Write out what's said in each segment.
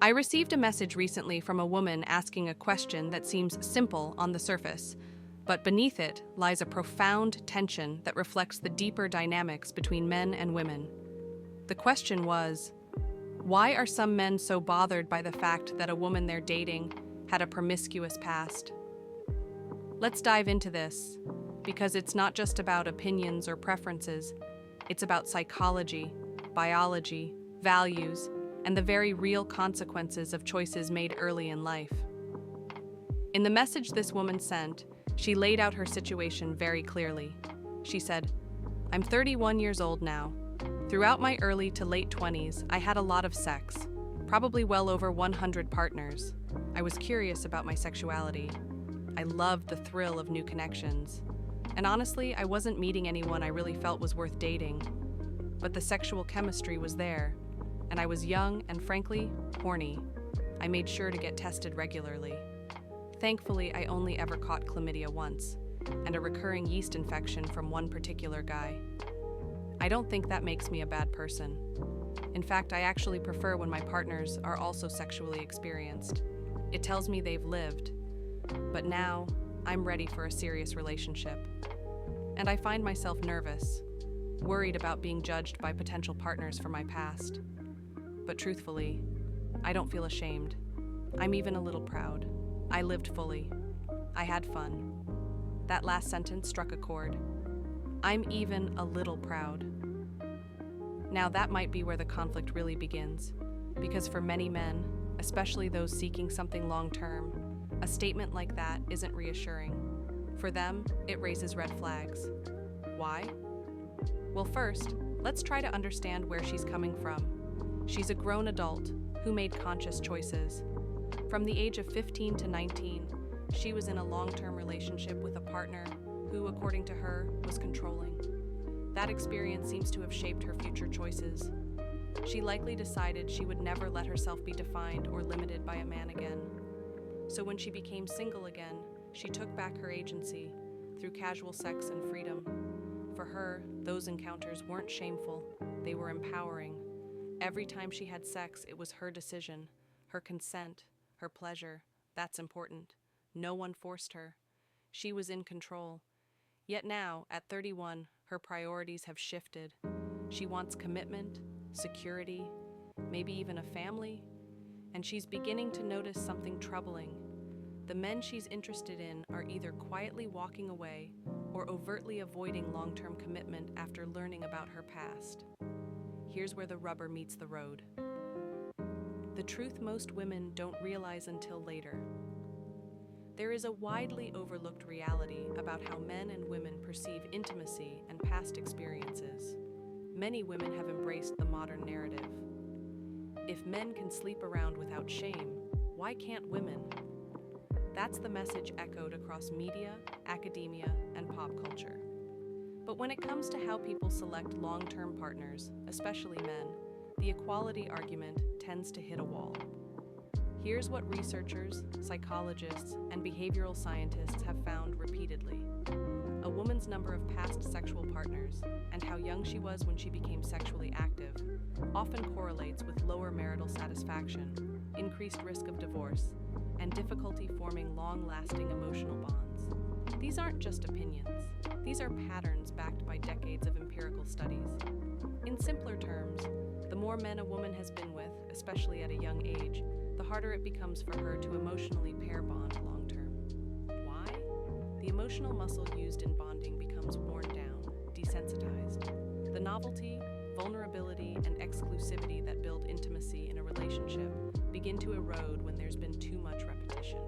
I received a message recently from a woman asking a question that seems simple on the surface, but beneath it lies a profound tension that reflects the deeper dynamics between men and women. The question was, why are some men so bothered by the fact that a woman they're dating had a promiscuous past? Let's dive into this, because it's not just about opinions or preferences, it's about psychology, biology, values, and the very real consequences of choices made early in life. In the message this woman sent, she laid out her situation very clearly. She said, "I'm 31 years old now. Throughout my early to late 20s, I had a lot of sex, probably well over 100 partners. I was curious about my sexuality. I loved the thrill of new connections. And honestly, I wasn't meeting anyone I really felt was worth dating. But the sexual chemistry was there, and I was young and frankly, horny. I made sure to get tested regularly. Thankfully, I only ever caught chlamydia once, and a recurring yeast infection from one particular guy. I don't think that makes me a bad person. In fact, I actually prefer when my partners are also sexually experienced. It tells me they've lived. But now, I'm ready for a serious relationship. And I find myself nervous, worried about being judged by potential partners for my past. But truthfully, I don't feel ashamed. I'm even a little proud. I lived fully. I had fun." That last sentence struck a chord. I'm even a little proud. Now that might be where the conflict really begins, because for many men, especially those seeking something long-term, a statement like that isn't reassuring. For them, it raises red flags. Why? Well, first, let's try to understand where she's coming from. She's a grown adult who made conscious choices. From the age of 15 to 19, she was in a long-term relationship with a partner who, according to her, was controlling. That experience seems to have shaped her future choices. She likely decided she would never let herself be defined or limited by a man again. So when she became single again, she took back her agency through casual sex and freedom. For her, those encounters weren't shameful, they were empowering. Every time she had sex, it was her decision, her consent, her pleasure. That's important. No one forced her. She was in control. Yet now, at 31, her priorities have shifted. She wants commitment, security, maybe even a family, and she's beginning to notice something troubling. The men she's interested in are either quietly walking away or overtly avoiding long-term commitment after learning about her past. Here's where the rubber meets the road. The truth most women don't realize until later. There is a widely overlooked reality about how men and women perceive intimacy and past experiences. Many women have embraced the modern narrative. If men can sleep around without shame, why can't women? That's the message echoed across media, academia, and pop culture. But when it comes to how people select long-term partners, especially men, the equality argument tends to hit a wall. Here's what researchers, psychologists, and behavioral scientists have found repeatedly. A woman's number of past sexual partners, and how young she was when she became sexually active, often correlates with lower marital satisfaction, increased risk of divorce, and difficulty forming long-lasting emotional bonds. These aren't just opinions. These are patterns backed by decades of empirical studies. In simpler terms, the more men a woman has been with, especially at a young age, the harder it becomes for her to emotionally pair bond long-term. Why? The emotional muscle used in bonding becomes worn down, desensitized. The novelty, vulnerability, and exclusivity that build intimacy in a relationship begin to erode when there's been too much repetition.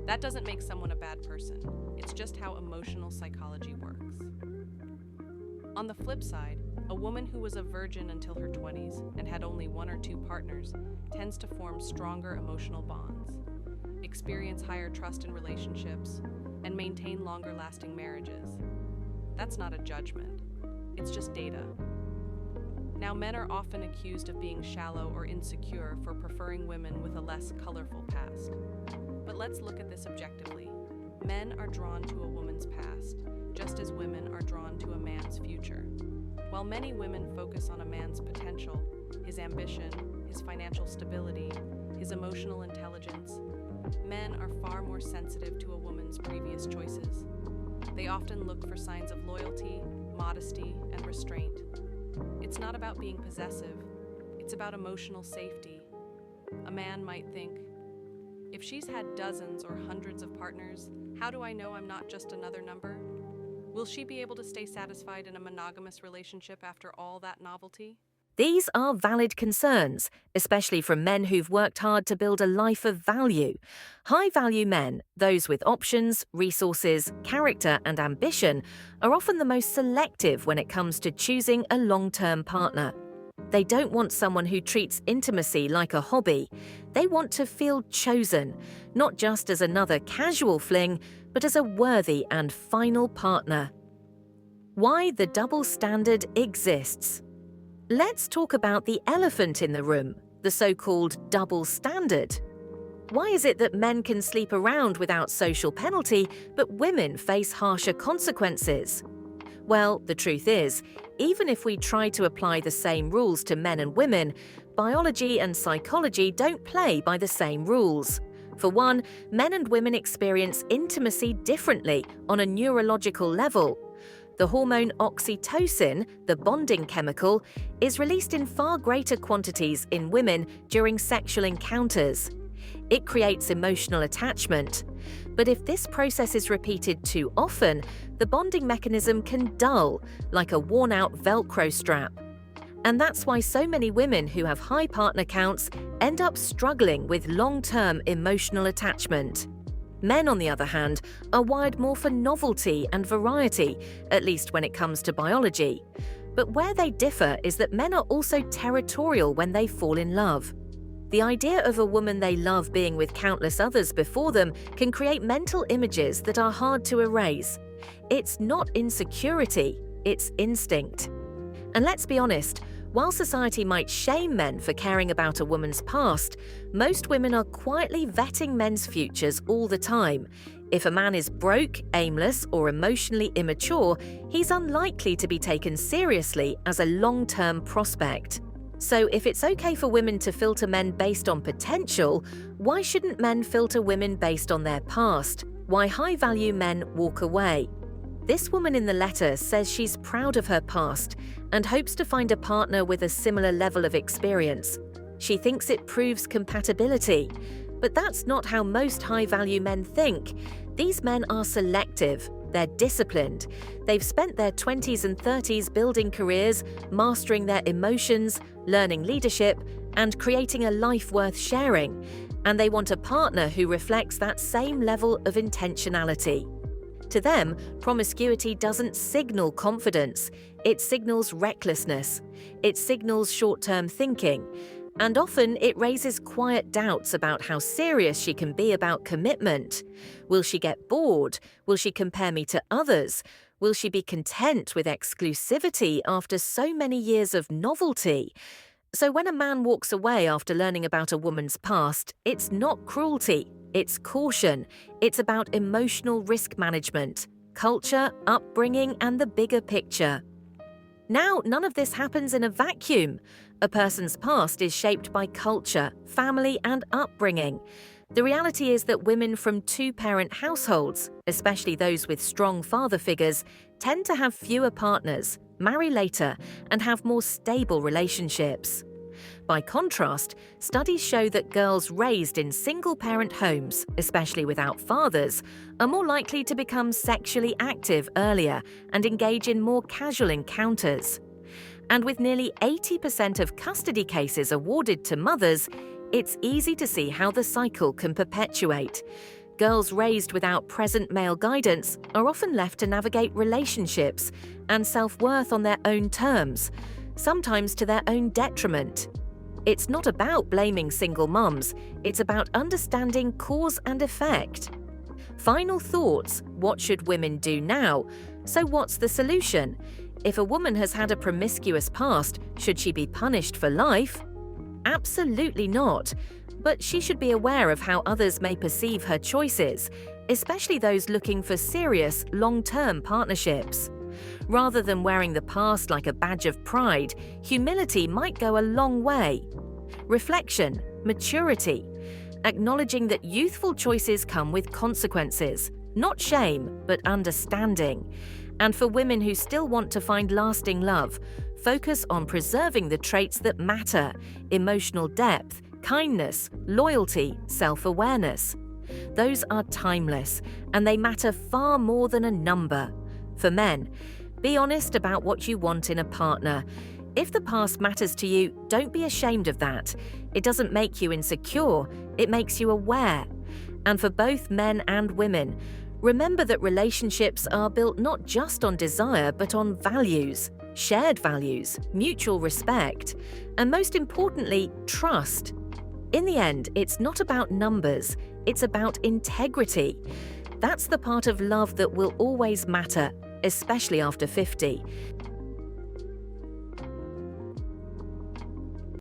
That doesn't make someone a bad person. It's just how emotional psychology works. On the flip side, a woman who was a virgin until her 20s and had only one or two partners tends to form stronger emotional bonds, experience higher trust in relationships, and maintain longer-lasting marriages. That's not a judgment. It's just data. Now, men are often accused of being shallow or insecure for preferring women with a less colorful past. But let's look at this objectively. Men are drawn to a woman's past, just as women are drawn to a man's future. While many women focus on a man's potential, his ambition, his financial stability, his emotional intelligence. Men are far more sensitive to a woman's previous choices. They often look for signs of loyalty, modesty, and restraint. It's not about being possessive, it's about emotional safety. A man might think, if she's had dozens or hundreds of partners, how do I know I'm not just another number? Will she be able to stay satisfied in a monogamous relationship after all that novelty? These are valid concerns, especially from men who've worked hard to build a life of value. High-value men, those with options, resources, character, and ambition, are often the most selective when it comes to choosing a long-term partner. They don't want someone who treats intimacy like a hobby. They want to feel chosen, not just as another casual fling, but as a worthy and final partner. Why the double standard exists. Let's talk about the elephant in the room, the so-called double standard. Why is it that men can sleep around without social penalty, but women face harsher consequences? Well, the truth is, even if we try to apply the same rules to men and women, biology and psychology don't play by the same rules. For one, men and women experience intimacy differently on a neurological level. The hormone oxytocin, the bonding chemical, is released in far greater quantities in women during sexual encounters. It creates emotional attachment. But if this process is repeated too often, the bonding mechanism can dull, like a worn-out Velcro strap. And that's why so many women who have high partner counts end up struggling with long-term emotional attachment. Men, on the other hand, are wired more for novelty and variety, at least when it comes to biology. But where they differ is that men are also territorial when they fall in love. The idea of a woman they love being with countless others before them can create mental images that are hard to erase. It's not insecurity, it's instinct. And let's be honest, while society might shame men for caring about a woman's past, most women are quietly vetting men's futures all the time. If a man is broke, aimless, or emotionally immature, he's unlikely to be taken seriously as a long-term prospect. So if it's okay for women to filter men based on potential, why shouldn't men filter women based on their past? Why high-value men walk away? This woman in the letter says she's proud of her past and hopes to find a partner with a similar level of experience. She thinks it proves compatibility. But that's not how most high-value men think. These men are selective. They're disciplined. They've spent their 20s and 30s building careers, mastering their emotions, learning leadership, and creating a life worth sharing. And they want a partner who reflects that same level of intentionality. To them, promiscuity doesn't signal confidence. It signals recklessness. It signals short-term thinking. And often it raises quiet doubts about how serious she can be about commitment. Will she get bored? Will she compare me to others? Will she be content with exclusivity after so many years of novelty? So when a man walks away after learning about a woman's past, it's not cruelty. It's caution. It's about emotional risk management, culture, upbringing, and the bigger picture. Now, none of this happens in a vacuum. A person's past is shaped by culture, family, and upbringing. The reality is that women from two-parent households, especially those with strong father figures, tend to have fewer partners, marry later, and have more stable relationships. By contrast, studies show that girls raised in single-parent homes, especially without fathers, are more likely to become sexually active earlier and engage in more casual encounters. And with nearly 80% of custody cases awarded to mothers, it's easy to see how the cycle can perpetuate. Girls raised without present male guidance are often left to navigate relationships and self-worth on their own terms, sometimes to their own detriment. It's not about blaming single mums, it's about understanding cause and effect. Final thoughts: what should women do now? So what's the solution? If a woman has had a promiscuous past, should she be punished for life? Absolutely not. But she should be aware of how others may perceive her choices, especially those looking for serious, long-term partnerships. Rather than wearing the past like a badge of pride, humility might go a long way. Reflection: maturity, acknowledging that youthful choices come with consequences, not shame, but understanding. And for women who still want to find lasting love, focus on preserving the traits that matter: emotional depth, kindness, loyalty, self-awareness. Those are timeless, and they matter far more than a number. For men, be honest about what you want in a partner. If the past matters to you, don't be ashamed of that. It doesn't make you insecure, it makes you aware. And for both men and women, remember that relationships are built not just on desire, but on values, shared values, mutual respect, and most importantly, trust. In the end, it's not about numbers, it's about integrity. That's the part of love that will always matter, especially after 50.